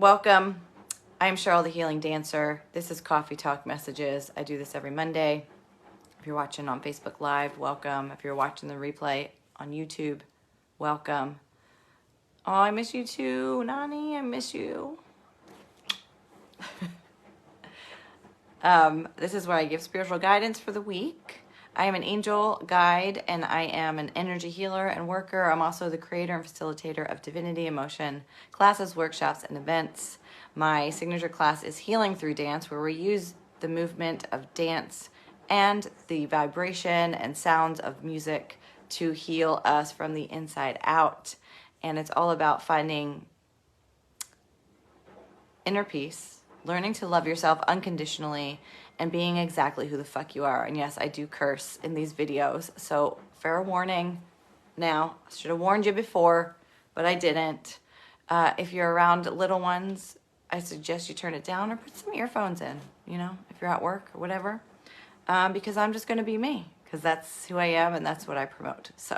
welcome. I'm Cheryl, the Healing Dancer. This is Coffee Talk Messages. I do this every Monday. If you're watching on Facebook Live, welcome. If you're watching the replay on YouTube, welcome. Oh, I miss you too, Nani. I miss you. This is where I give spiritual guidance for the week. I am an angel guide and I am an energy healer and worker. I'm also the creator and facilitator of Divinity In Motion Classes, workshops, and events. My signature class is Healing Through Dance, where we use the movement of dance and the vibration and sounds of music to heal us from the inside out. And it's all about finding inner peace, learning to love yourself unconditionally, and being exactly who the fuck you are. And yes, I do curse in these videos, so fair warning now. I should have warned you before, but I didn't. If you're around little ones, I suggest you turn it down or put some earphones in, you know, if you're at work or whatever, because I'm just going to be me, because that's who I am and that's what I promote. So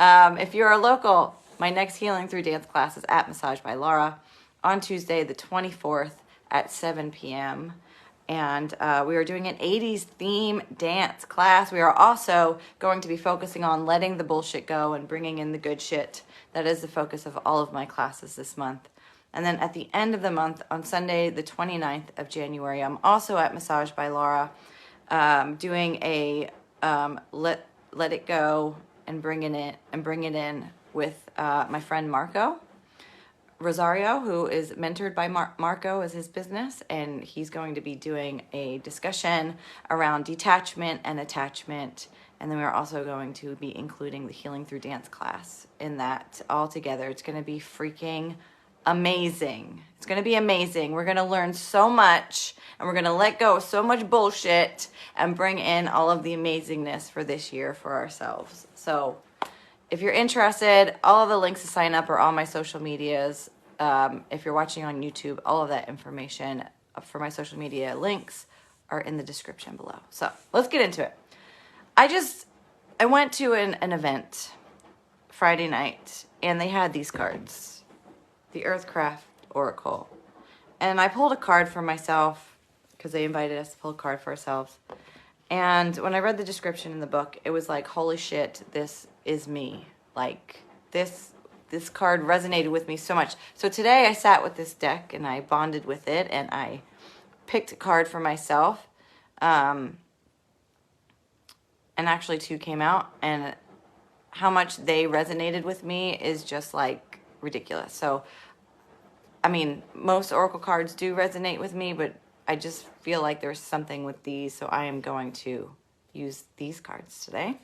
if you're a local, my next Healing Through Dance class is at Massage by Laura on Tuesday the 24th at 7 p.m. And we are doing an 80s theme dance class. We are also going to be focusing on letting the bullshit go and bringing in the good shit. That is the focus of all of my classes this month. And then at the end of the month, on Sunday, the 29th of January, I'm also at Massage by Laura doing a let it go and bring it in with my friend Marco Rosario, who is mentored by Marco as his business, and he's going to be doing a discussion around detachment and attachment. And then we're also going to be including the Healing Through Dance class in that all together. It's going to be freaking amazing. It's going to be amazing. We're going to learn so much, and we're going to let go of so much bullshit and bring in all of the amazingness for this year for ourselves. So if you're interested, all of the links to sign up are on my social medias. If you're watching on YouTube, all of that information for my social media links are in the description below. So let's get into it. I went to an event Friday night, and they had these cards, the Earthcraft Oracle. And I pulled a card for myself because they invited us to pull a card for ourselves. And when I read the description in the book, it was like, holy shit, this is me. Like, this card resonated with me so much. So today I sat with this deck and I bonded with it and I picked a card for myself. And actually two came out, and how much they resonated with me is just like ridiculous. So, I mean, most Oracle cards do resonate with me, but I just feel like there's something with these, so I am going to use these cards today.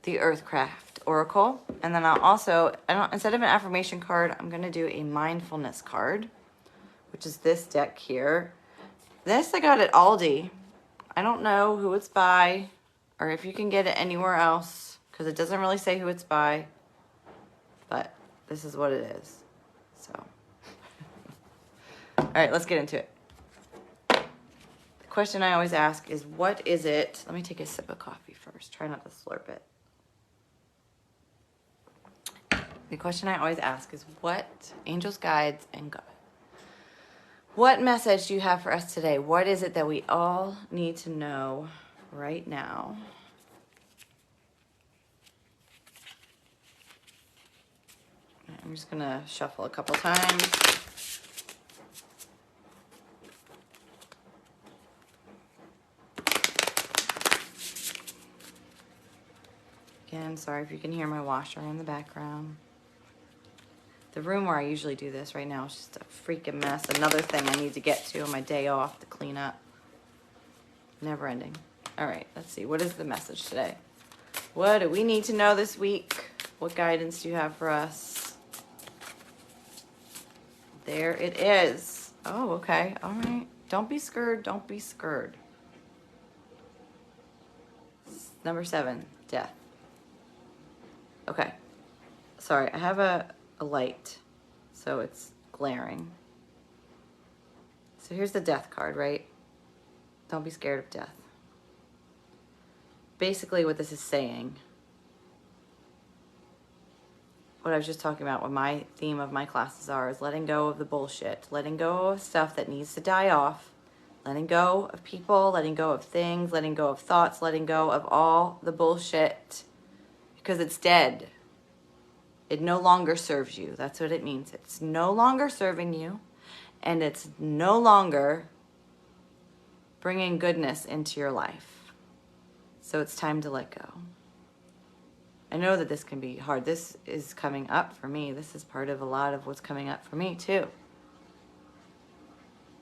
The Earthcraft Oracle, and then I'll also, instead of an affirmation card, I'm going to do a mindfulness card, which is this deck here. This I got at Aldi. I don't know who it's by, or if you can get it anywhere else, because it doesn't really say who it's by, but this is what it is. So, all right, let's get into it. Question I always ask is, what is it? Let me take a sip of coffee first. Try not to slurp it. The question I always ask is, what, angels, guides, and God, what message do you have for us today? What is it that we all need to know right now? I'm just going to shuffle a couple times. Again, sorry if you can hear my washer in the background. The room where I usually do this right now is just a freaking mess. Another thing I need to get to on my day off to clean up. Never ending. All right, let's see. What is the message today? What do we need to know this week? What guidance do you have for us? There it is. Oh, okay. All right. Don't be scared. Don't be scared. Number 7, death. Okay. Sorry, I have a light, so it's glaring. So here's the death card, right? Don't be scared of death. Basically what this is saying what I was just talking about, what my theme of my classes are, is letting go of the bullshit, letting go of stuff that needs to die off, letting go of people, letting go of things, letting go of thoughts, letting go of all the bullshit, because it's dead. It no longer serves you. That's what it means. It's no longer serving you, and it's no longer bringing goodness into your life. So it's time to let go. I know that this can be hard. This is coming up for me. This is part of a lot of what's coming up for me too.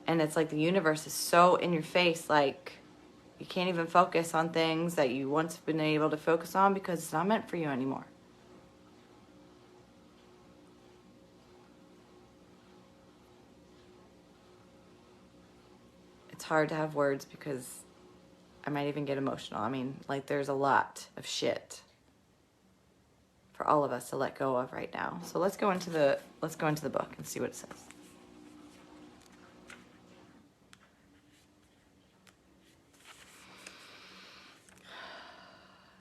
And it's like the universe is so in your face, like you can't even focus on things that you once been able to focus on because it's not meant for you anymore. It's hard to have words because I might even get emotional. I mean, like there's a lot of shit for all of us to let go of right now. So let's go into the book and see what it says.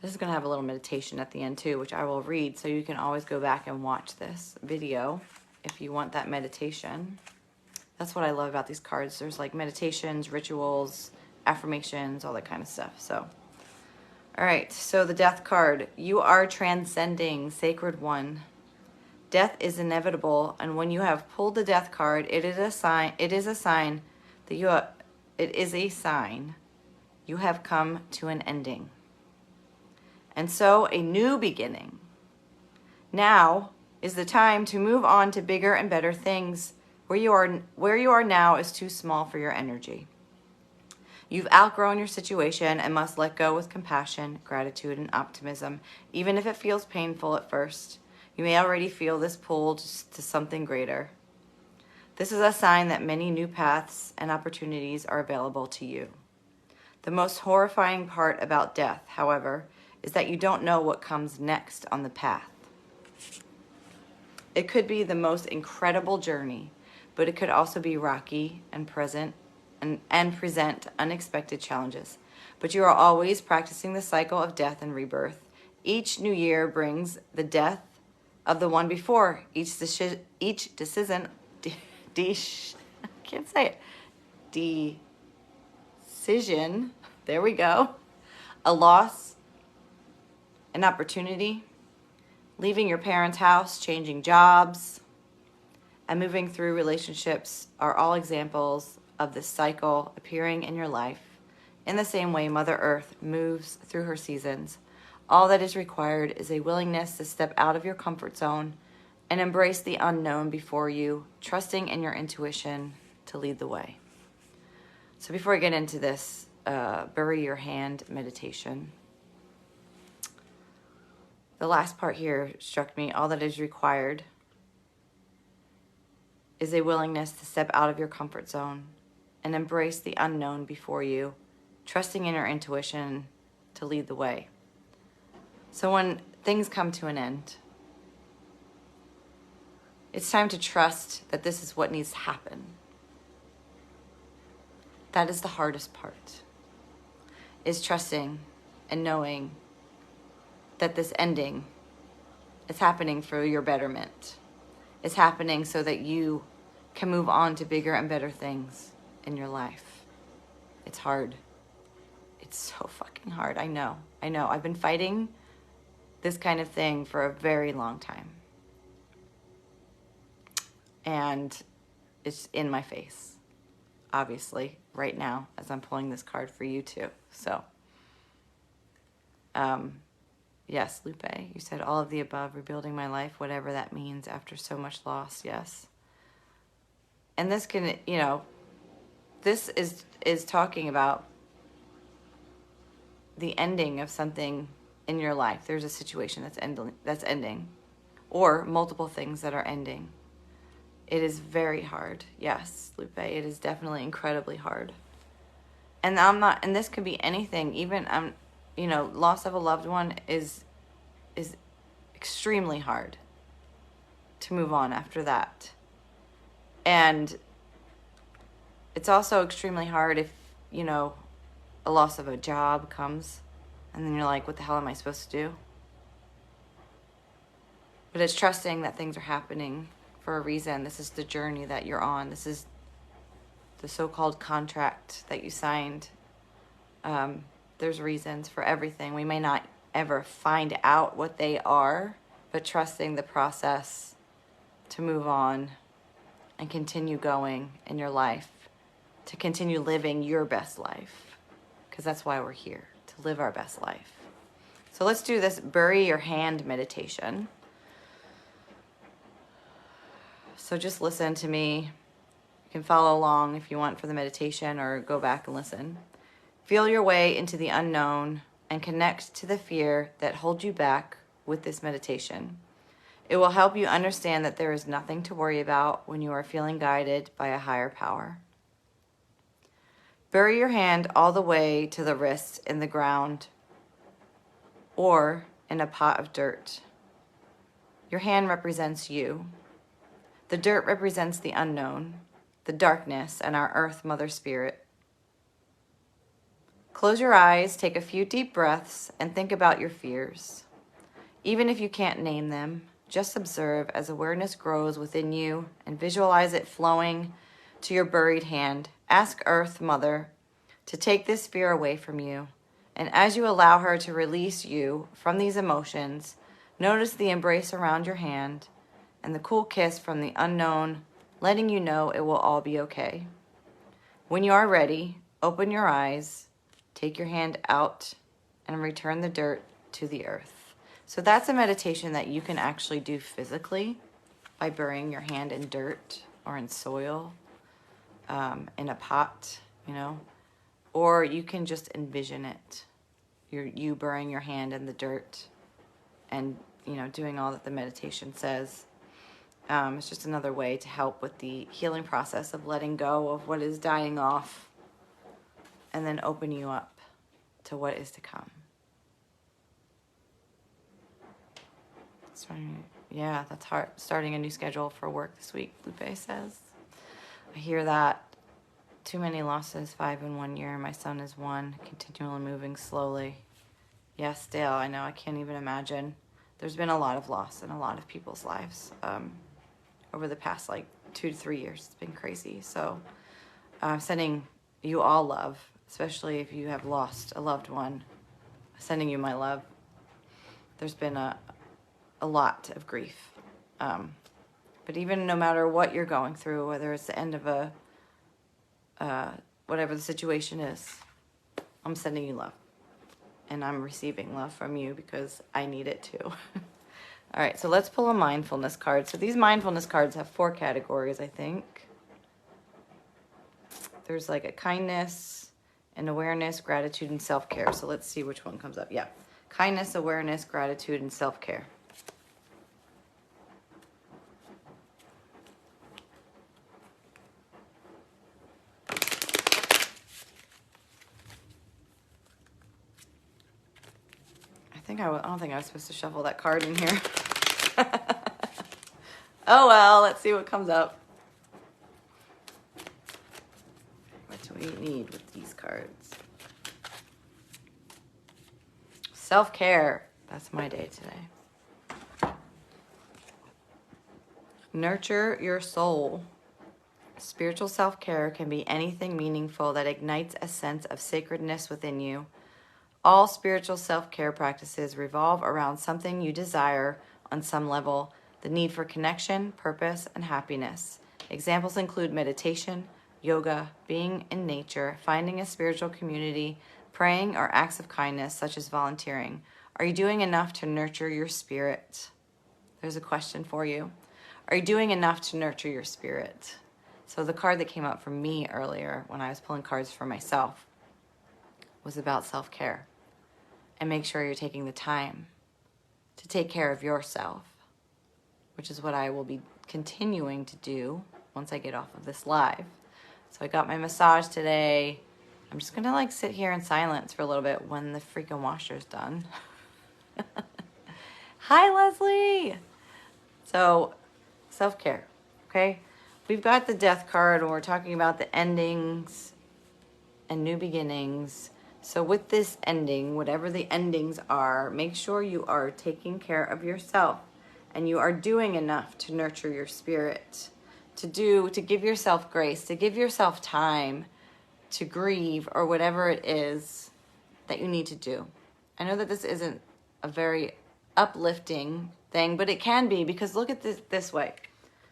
This is going to have a little meditation at the end too, which I will read, so you can always go back and watch this video if you want that meditation. That's what I love about these cards. There's like meditations, rituals, affirmations, all that kind of stuff. So, all right. So the death card, you are transcending, sacred one. Death is inevitable, and when you have pulled the death card, it is a sign that you have come to an ending. And so a new beginning. Now is the time to move on to bigger and better things. Where you are now is too small for your energy. You've outgrown your situation and must let go with compassion, gratitude, and optimism, even if it feels painful at first. You may already feel this pull to something greater. This is a sign that many new paths and opportunities are available to you. The most horrifying part about death, however, is that you don't know what comes next on the path. It could be the most incredible journey, but it could also be rocky and present unexpected challenges. But you are always practicing the cycle of death and rebirth. Each new year brings the death of the one before. Each decision, there we go, a loss, an opportunity, leaving your parents' house, changing jobs, and moving through relationships are all examples of this cycle appearing in your life. In the same way Mother Earth moves through her seasons, all that is required is a willingness to step out of your comfort zone and embrace the unknown before you, trusting in your intuition to lead the way. So before I get into this, bury your hand meditation. The last part here struck me. All that is required is a willingness to step out of your comfort zone and embrace the unknown before you, trusting in your intuition to lead the way. So when things come to an end, it's time to trust that this is what needs to happen. That is the hardest part, is trusting and knowing that this ending is happening for your betterment. It's happening so that you can move on to bigger and better things in your life. It's hard. It's so fucking hard. I know. I've been fighting this kind of thing for a very long time. And it's in my face, obviously, right now, as I'm pulling this card for you too. So, yes, Lupe, you said all of the above, rebuilding my life, whatever that means after so much loss, yes. And this can, this is talking about the ending of something in your life. There's a situation that's ending, or multiple things that are ending. It is very hard. Yes, Lupe, it is definitely incredibly hard. And and this could be anything, even, loss of a loved one is extremely hard to move on after that. And it's also extremely hard if, a loss of a job comes and then you're like, what the hell am I supposed to do? But it's trusting that things are happening for a reason. This is the journey that you're on. This is the so-called contract that you signed. There's reasons for everything. We may not ever find out what they are, but trusting the process to move on and continue going in your life, to continue living your best life, because that's why we're here, to live our best life. So let's do this bury your hand meditation. So just listen to me. You can follow along if you want for the meditation, or go back and listen. Feel your way into the unknown and connect to the fear that holds you back with this meditation. It will help you understand that there is nothing to worry about when you are feeling guided by a higher power. Bury your hand all the way to the wrist in the ground or in a pot of dirt. Your hand represents you. The dirt represents the unknown, the darkness, and our Earth Mother Spirit. Close your eyes, take a few deep breaths, and think about your fears. Even if you can't name them, just observe as awareness grows within you and visualize it flowing to your buried hand. Ask Earth Mother to take this fear away from you. And as you allow her to release you from these emotions, notice the embrace around your hand and the cool kiss from the unknown, letting you know it will all be okay. When you are ready, open your eyes, take your hand out, and return the dirt to the earth. So that's a meditation that you can actually do physically by burying your hand in dirt or in soil, in a pot, or you can just envision it. You burying your hand in the dirt and, doing all that the meditation says. It's just another way to help with the healing process of letting go of what is dying off and then open you up to what is to come. Yeah, that's hard. Starting a new schedule for work this week, Lupe says. I hear that. Too many losses, 5 in 1 year. My son is 1, continually moving slowly. Yes, Dale, I know. I can't even imagine. There's been a lot of loss in a lot of people's lives over the past 2 to 3 years. It's been crazy. So I'm sending you all love, especially if you have lost a loved one. Sending you my love. There's been a lot of grief. But even no matter what you're going through, whether it's the end of whatever the situation is, I'm sending you love. And I'm receiving love from you because I need it too. All right, so let's pull a mindfulness card. So these mindfulness cards have 4 categories, I think. There's a kindness, an awareness, gratitude, and self-care. So let's see which one comes up. Yeah, kindness, awareness, gratitude, and self-care. I don't think I was supposed to shuffle that card in here. Oh well, let's see what comes up. What do we need with these cards? Self-care. That's my day today. Nurture your soul. Spiritual self-care can be anything meaningful that ignites a sense of sacredness within you. All spiritual self-care practices revolve around something you desire on some level, the need for connection, purpose, and happiness. Examples include meditation, yoga, being in nature, finding a spiritual community, praying, or acts of kindness such as volunteering. Are you doing enough to nurture your spirit? There's a question for you. Are you doing enough to nurture your spirit? So the card that came up for me earlier when I was pulling cards for myself was about self-care. And make sure you're taking the time to take care of yourself, which is what I will be continuing to do once I get off of this live. So I got my massage today. I'm just going to sit here in silence for a little bit when the freaking washer's done. Hi, Leslie. So self-care, okay? We've got the death card and we're talking about the endings and new beginnings. So with this ending, whatever the endings are, make sure you are taking care of yourself and you are doing enough to nurture your spirit, to give yourself grace, to give yourself time to grieve or whatever it is that you need to do. I know that this isn't a very uplifting thing, but it can be, because look at this way.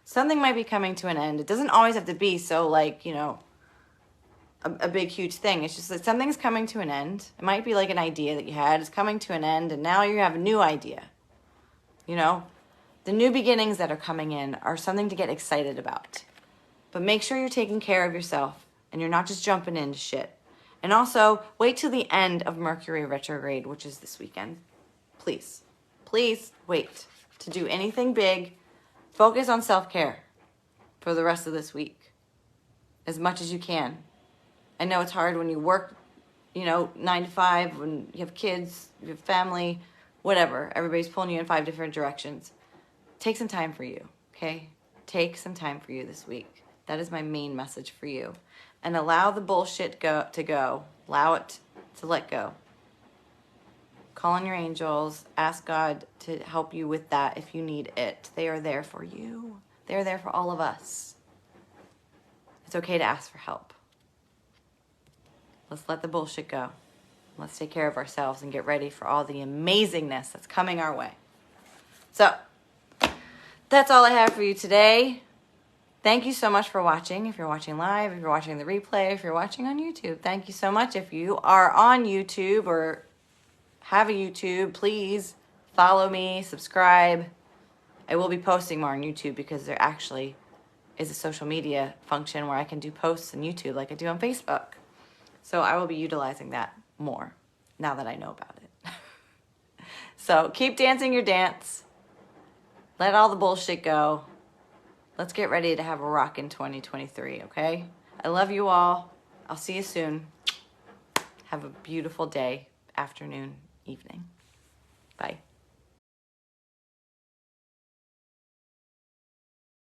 Something might be coming to an end. It doesn't always have to be so like, you know, a big, huge thing. It's just that something's coming to an end. It might be like an idea that you had is coming to an end, and now you have a new idea. You know, the new beginnings that are coming in are something to get excited about. But make sure you're taking care of yourself and you're not just jumping into shit. And also, wait till the end of Mercury retrograde, which is this weekend. Please, please wait to do anything big. Focus on self-care for the rest of this week as much as you can. I know it's hard when you work, you know, 9 to 5, when you have kids, you have family, whatever. Everybody's pulling you in 5 different directions. Take some time for you, okay? Take some time for you this week. That is my main message for you. And allow the bullshit to go. Allow it to let go. Call on your angels. Ask God to help you with that if you need it. They are there for you. They are there for all of us. It's okay to ask for help. Let's let the bullshit go. Let's take care of ourselves and get ready for all the amazingness that's coming our way. So, that's all I have for you today. Thank you so much for watching. If you're watching live, if you're watching the replay, if you're watching on YouTube, thank you so much. If you are on YouTube or have a YouTube, please follow me, subscribe. I will be posting more on YouTube because there actually is a social media function where I can do posts on YouTube like I do on Facebook. So I will be utilizing that more now that I know about it. So keep dancing your dance. Let all the bullshit go. Let's get ready to have a rockin' 2023, okay? I love you all. I'll see you soon. Have a beautiful day, afternoon, evening. Bye.